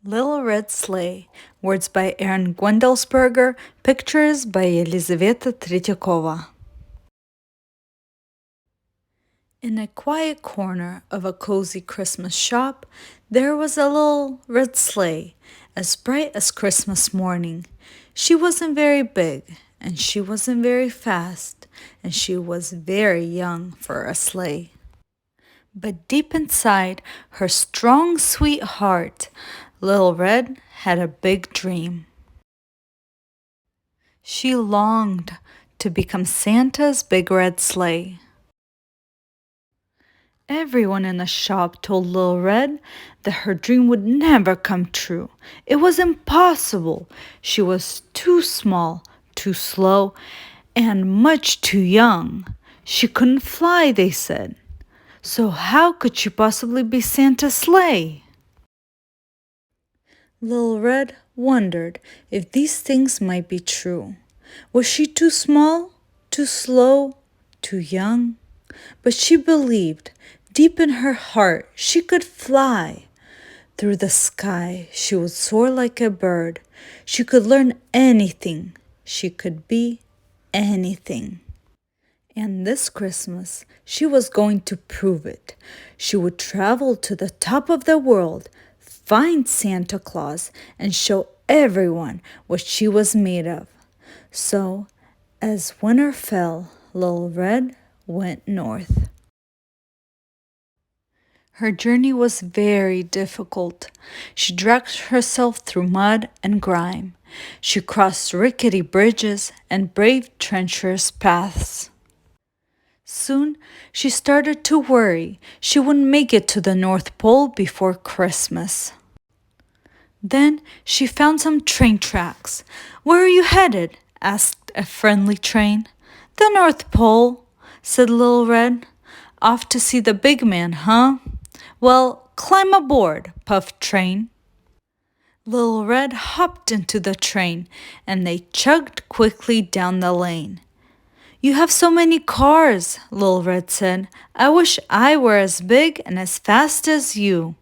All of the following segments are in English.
Little Red Sleigh. Words by Erin Guendelsberger. Pictures by Elizaveta Tretyakova. In a quiet corner of a cozy Christmas shop, there was a little red sleigh, as bright as Christmas morning. She wasn't very big, and she wasn't very fast, and she was very young for a sleigh. But deep inside her strong, sweet heart, Little Red had a big dream. She longed to become Santa's big red sleigh. Everyone in the shop told Little Red that her dream would never come true. It was impossible. She was too small, too slow, and much too young. She couldn't fly, they said. So how could she possibly be Santa's sleigh? Little Red wondered if these things might be true. Was she too small, too slow, too young? But she believed, deep in her heart, she could fly. Through the sky, she would soar like a bird. She could learn anything. She could be anything. And this Christmas, she was going to prove it. She would travel to the top of the world, find Santa Claus, and show everyone what she was made of. So, as winter fell, Little Red went north. Her journey was very difficult. She dragged herself through mud and grime. She crossed rickety bridges and braved treacherous paths. Soon, she started to worry she wouldn't make it to the North Pole before Christmas. Then she found some train tracks. "Where are you headed?" asked a friendly train. "The North Pole," said Little Red. "Off to see the big man, huh?" "Well, climb aboard," puffed Train. Little Red hopped into the train, and they chugged quickly down the lane. "You have so many cars," Little Red said. "I wish I were as big and as fast as you."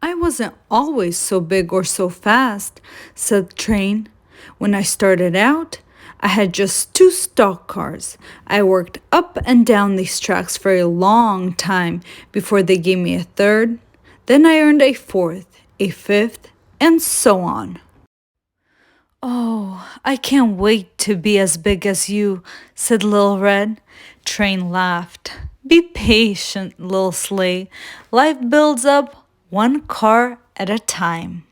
"I wasn't always so big or so fast," said Train. "When I started out, I had just 2 stock cars. I worked up and down these tracks for a long time before they gave me a third. Then I earned a fourth, a fifth, and so on." "Oh, I can't wait to be as big as you," said Little Red. Train laughed. "Be patient, little sleigh. Life builds up one car at a time."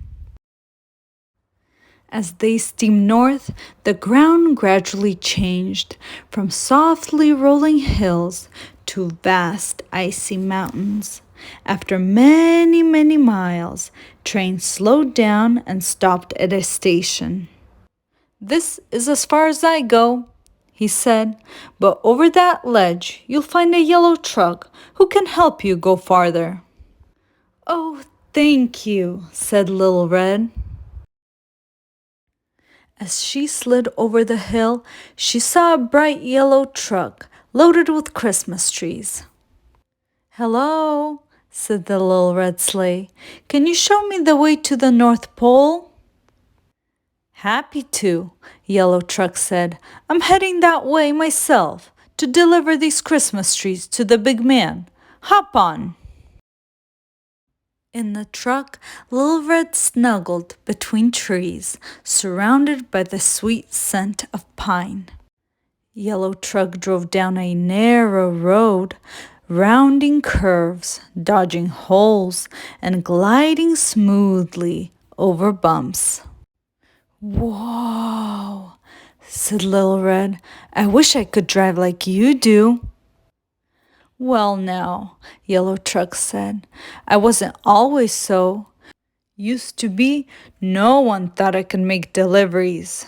As they steamed north, the ground gradually changed from softly rolling hills to vast icy mountains. After many, many miles, Train slowed down and stopped at a station. "This is as far as I go," he said, "but over that ledge you'll find a yellow truck who can help you go farther." "Oh, thank you," said Little Red. As she slid over the hill, she saw a bright yellow truck loaded with Christmas trees. "Hello," said the Little Red Sleigh. "Can you show me the way to the North Pole?" "Happy to," Yellow Truck said. "I'm heading that way myself to deliver these Christmas trees to the big man. Hop on." In the truck, Little Red snuggled between trees, surrounded by the sweet scent of pine. Yellow Truck drove down a narrow road, rounding curves, dodging holes, and gliding smoothly over bumps. "Whoa," said Little Red. "I wish I could drive like you do." "Well now," Yellow Truck said, "I wasn't always so. Used to be, no one thought I could make deliveries.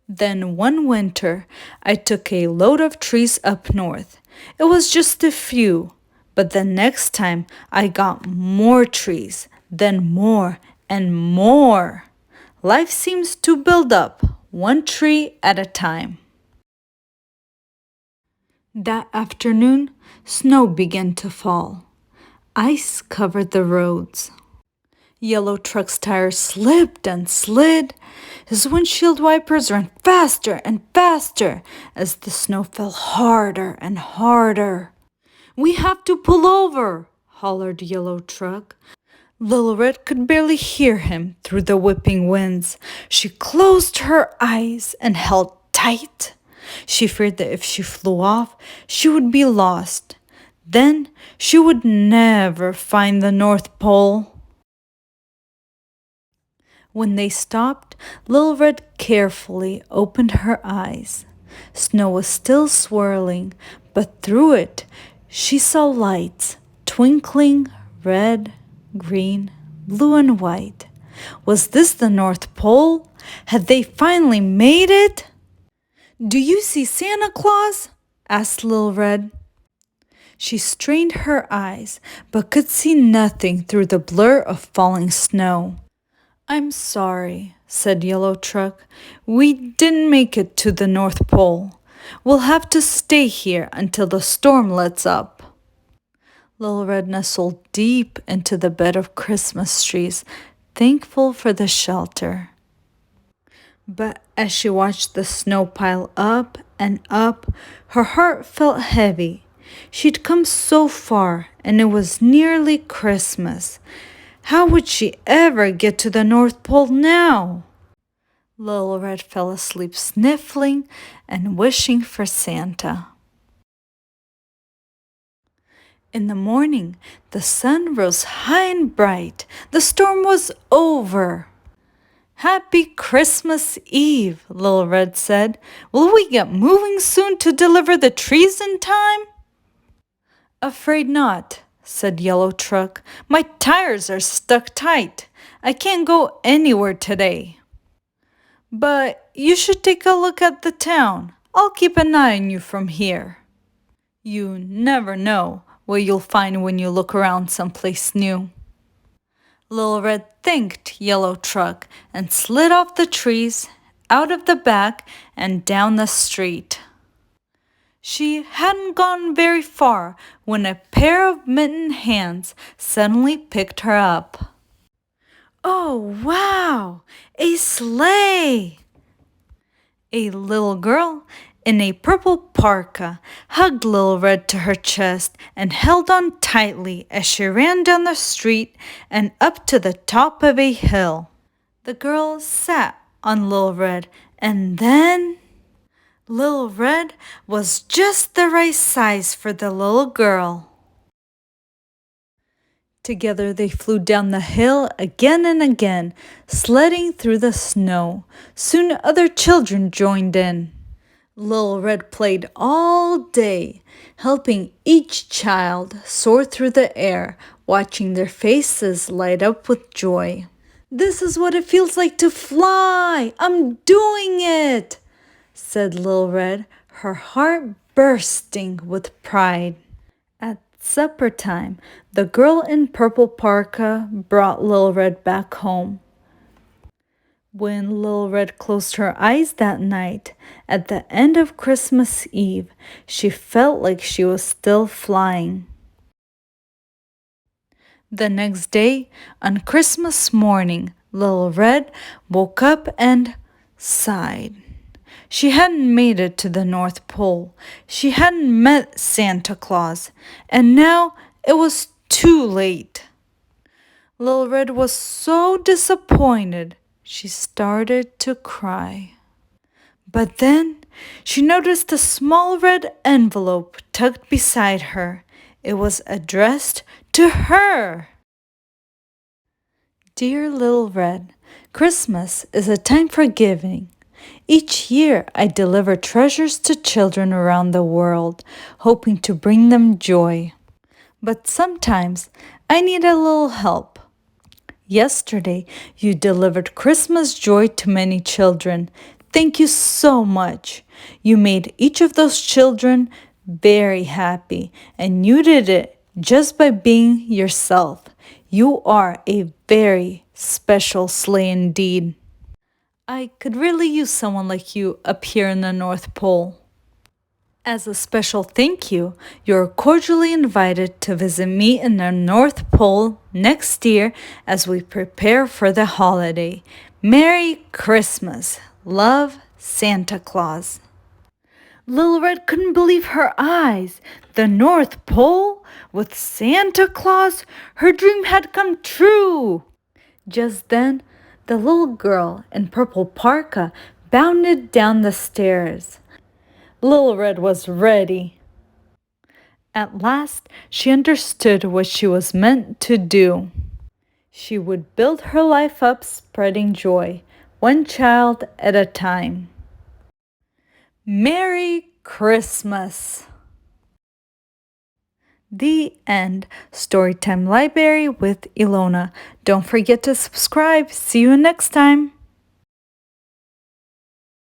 Then one winter, I took a load of trees up north. It was just a few, but the next time I got more trees, then more and more. Life seems to build up, one tree at a time." That afternoon, snow began to fall. Ice covered the roads. Yellow Truck's tires slipped and slid. His windshield wipers ran faster and faster as the snow fell harder and harder. "We have to pull over," hollered Yellow Truck. Little Red could barely hear him through the whipping winds. She closed her eyes and held tight. She feared that if she flew off, she would be lost. Then she would never find the North Pole. When they stopped, Little Red carefully opened her eyes. Snow was still swirling, but through it she saw lights, twinkling red, green, blue, and white. Was this the North Pole? Had they finally made it? "Do you see Santa Claus?" asked Little Red. She strained her eyes, but could see nothing through the blur of falling snow. "I'm sorry," said Yellow Truck. "We didn't make it to the North Pole. We'll have to stay here until the storm lets up." Little Red nestled deep into the bed of Christmas trees, thankful for the shelter. But as she watched the snow pile up and up, her heart felt heavy. She'd come so far, and it was nearly Christmas. How would she ever get to the North Pole now? Little Red fell asleep sniffling and wishing for Santa. In the morning, the sun rose high and bright. The storm was over. "Happy Christmas Eve," Little Red said. "Will we get moving soon to deliver the trees in time?" "Afraid not," said Yellow Truck. "My tires are stuck tight. I can't go anywhere today." "But you should take a look at the town. I'll keep an eye on you from here." You never know what you'll find when you look around someplace new. Little Red thanked Yellow Truck and slid off the trees, out of the back, and down the street. She hadn't gone very far when a pair of mittened hands suddenly picked her up. "Oh, wow! A sleigh!" A little girl in a purple parka hugged Little Red to her chest and held on tightly as she ran down the street and up to the top of a hill. The girl sat on Little Red, and then Little Red was just the right size for the little girl. Together they flew down the hill again and again, sledding through the snow. Soon other children joined in. Little Red played all day, helping each child soar through the air, watching their faces light up with joy. "This is what it feels like to fly! I'm doing it!" said Little Red, her heart bursting with pride. At supper time, the girl in purple parka brought Little Red back home. When Little Red closed her eyes that night, at the end of Christmas Eve, she felt like she was still flying. The next day, on Christmas morning, Little Red woke up and sighed. She hadn't made it to the North Pole. She hadn't met Santa Claus, and now it was too late. Little Red was so disappointed, she started to cry. But then she noticed a small red envelope tucked beside her. It was addressed to her. "Dear Little Red, Christmas is a time for giving. Each year I deliver treasures to children around the world, hoping to bring them joy. But sometimes I need a little help. Yesterday you delivered Christmas joy to many children. Thank you so much. You made each of those children very happy, and you did it just by being yourself. You are a very special sleigh indeed. I could really use someone like you up here in the North Pole." As a special thank you, you're cordially invited to visit me in the North Pole next year as we prepare for the holiday. Merry Christmas! Love, Santa Claus. Little Red couldn't believe her eyes. The North Pole? With Santa Claus? Her dream had come true! Just then, the little girl in purple parka bounded down the stairs. Little Red was ready. At last, she understood what she was meant to do. She would build her life up spreading joy, one child at a time. Merry Christmas! The end. Storytime Library with Ilona. Don't forget to subscribe. See you next time.